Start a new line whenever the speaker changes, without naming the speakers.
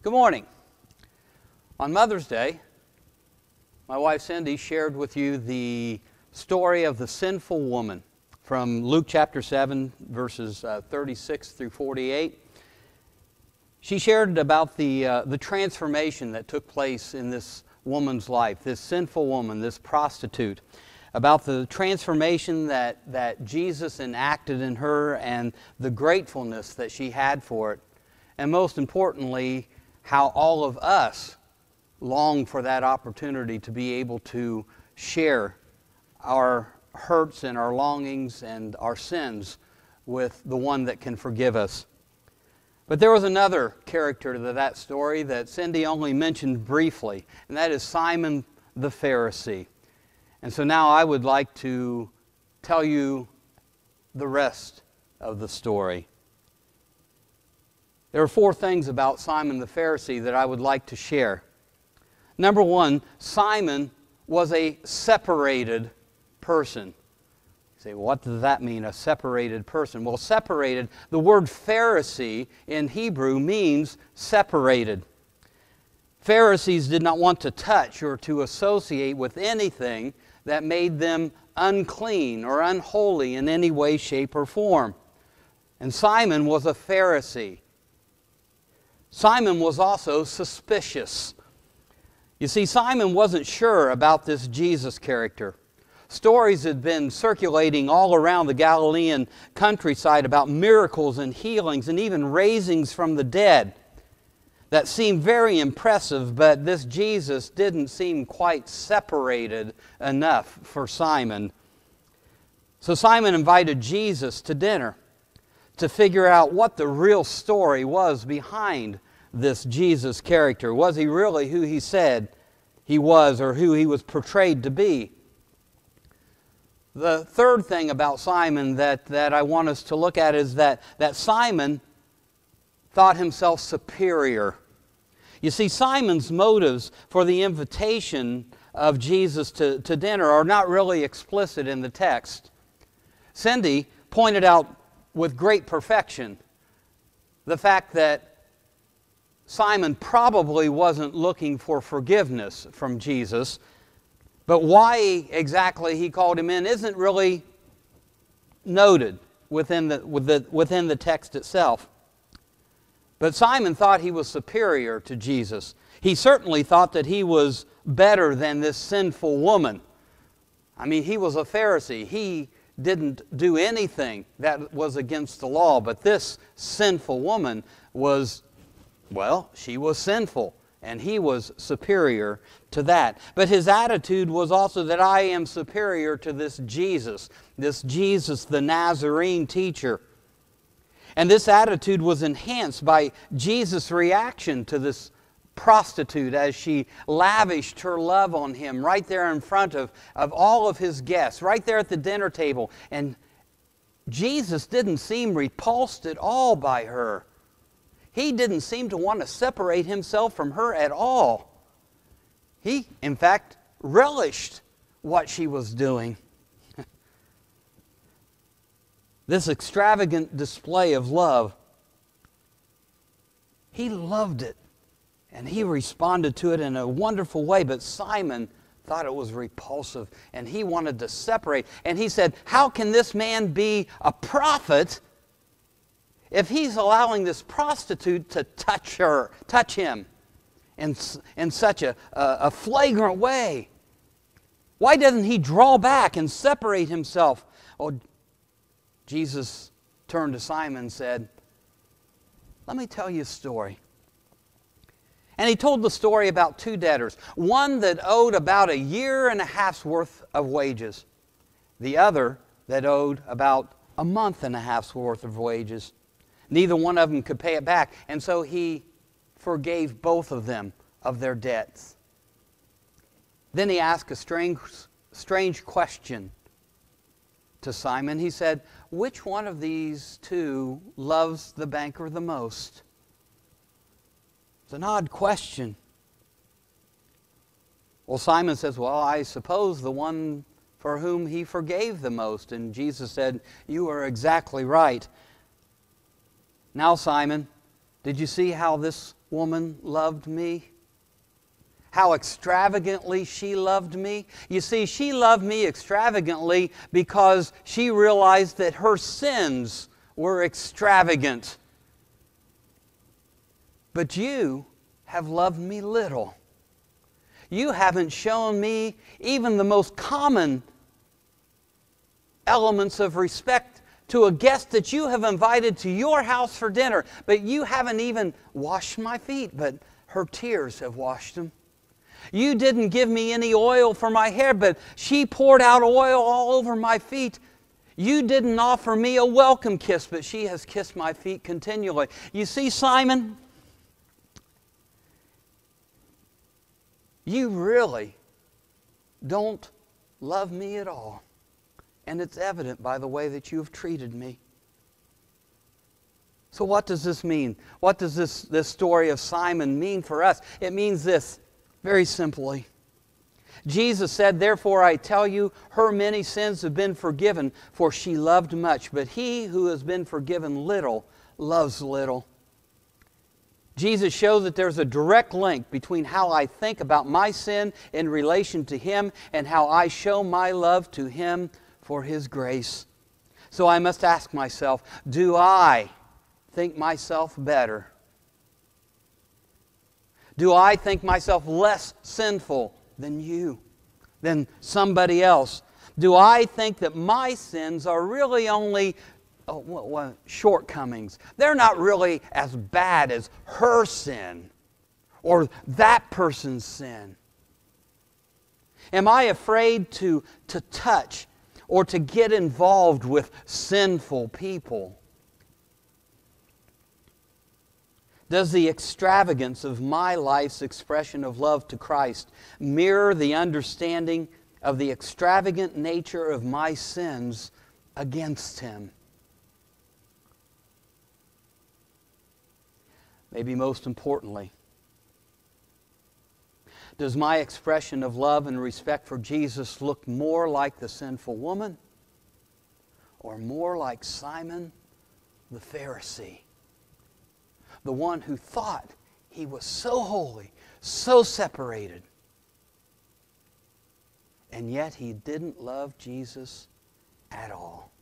Good morning. On Mother's Day, my wife Cindy shared with you the story of the sinful woman from Luke chapter 7, verses 36 through 48. She shared about the transformation that took place in this woman's life, this sinful woman, this prostitute, about the transformation that Jesus enacted in her and the gratefulness that she had for it. And most importantly, how all of us long for that opportunity to be able to share our hurts and our longings and our sins with the one that can forgive us. But there was another character to that story that Cindy only mentioned briefly, and that is Simon the Pharisee. And so now I would like to tell you the rest of the story. There are 4 things about Simon the Pharisee that I would like to share. Number 1, Simon was a separated person. You say, well, what does that mean, a separated person? Well, separated, the word Pharisee in Hebrew means separated. Pharisees did not want to touch or to associate with anything that made them unclean or unholy in any way, shape, or form. And Simon was a Pharisee. Simon was also suspicious. You see, Simon wasn't sure about this Jesus character. Stories had been circulating all around the Galilean countryside about miracles and healings and even raisings from the dead that seemed very impressive, but this Jesus didn't seem quite separated enough for Simon. So Simon invited Jesus to dinner to figure out what the real story was behind this Jesus character. Was he really who he said he was, or who he was portrayed to be? The third thing about Simon that I want us to look at is that Simon thought himself superior. You see, Simon's motives for the invitation of Jesus to dinner are not really explicit in the text. Cindy pointed out with great perfection the fact that Simon probably wasn't looking for forgiveness from Jesus, but why exactly he called him in isn't really noted within the text itself. But Simon thought he was superior to Jesus. He certainly thought that he was better than this sinful woman. I mean, he was a Pharisee. He didn't do anything that was against the law, but this sinful woman was, well, she was sinful, and he was superior to that. But his attitude was also that I am superior to this Jesus the Nazarene teacher. And this attitude was enhanced by Jesus' reaction to this prostitute as she lavished her love on him right there in front of all of his guests, right there at the dinner table. And Jesus didn't seem repulsed at all by her. He didn't seem to want to separate himself from her at all. He, in fact, relished what she was doing. This extravagant display of love, he loved it. And he responded to it in a wonderful way, but Simon thought it was repulsive, and he wanted to separate. And he said, how can this man be a prophet if he's allowing this prostitute to touch him in such a flagrant way? Why doesn't he draw back and separate himself? Oh, Jesus turned to Simon and said, let me tell you a story. And he told the story about 2 debtors, one that owed about 1.5 years' worth of wages, the other that owed about 1.5 months' worth of wages. Neither one of them could pay it back, and so he forgave both of them of their debts. Then he asked a strange question to Simon. He said, which one of these 2 loves the banker the most? It's an odd question. Well, Simon says, well, I suppose the one for whom he forgave the most. And Jesus said, you are exactly right. Now, Simon, did you see how this woman loved me? How extravagantly she loved me? You see, she loved me extravagantly because she realized that her sins were extravagant. But you have loved me little. You haven't shown me even the most common elements of respect to a guest that you have invited to your house for dinner. But you haven't even washed my feet, but her tears have washed them. You didn't give me any oil for my hair, but she poured out oil all over my feet. You didn't offer me a welcome kiss, but she has kissed my feet continually. You see, Simon, you really don't love me at all. And it's evident by the way that you have treated me. So what does this mean? What does this story of Simon mean for us? It means this, very simply. Jesus said, "Therefore I tell you, her many sins have been forgiven, for she loved much. But he who has been forgiven little loves little." Jesus showed that there's a direct link between how I think about my sin in relation to Him and how I show my love to Him for His grace. So I must ask myself, do I think myself better? Do I think myself less sinful than you, than somebody else? Do I think that my sins are really only shortcomings? They're not really as bad as her sin or that person's sin. Am I afraid to touch or to get involved with sinful people? Does the extravagance of my life's expression of love to Christ mirror the understanding of the extravagant nature of my sins against Him? Maybe most importantly, does my expression of love and respect for Jesus look more like the sinful woman or more like Simon the Pharisee? The one who thought he was so holy, so separated, and yet he didn't love Jesus at all.